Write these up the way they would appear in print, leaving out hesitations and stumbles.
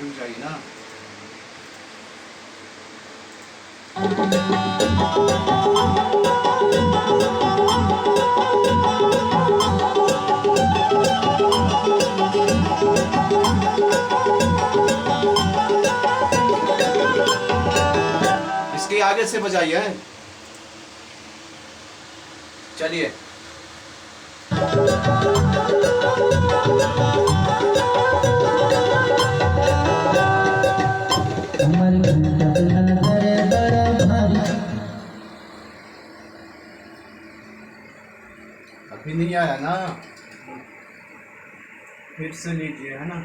रुक जाइए ना। इसके आगे से बजाइए। चलिए। अभी नहीं आया ना, फिर से लीजिए, है ना।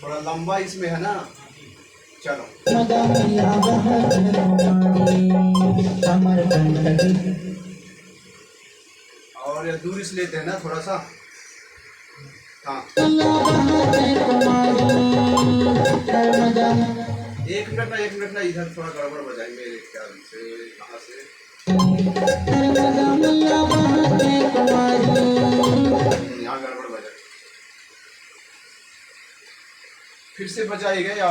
थोड़ा लंबा इसमें है ना। चलो। और ये दूर से लेते हैं ना थोड़ा सा। हाँ, एक मिनट ना, इधर थोड़ा गड़बड़ बजाई मेरे ख्याल से। कहाँ से यहाँ गड़बड़ बजाई, फिर से बजाएगा या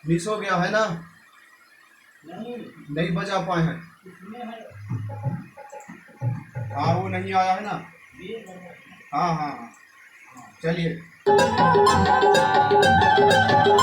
मिस हो गया है ना। नहीं बजा पाए हैं। हाँ, वो नहीं आया है ना। हाँ हाँ हाँ, चलिए।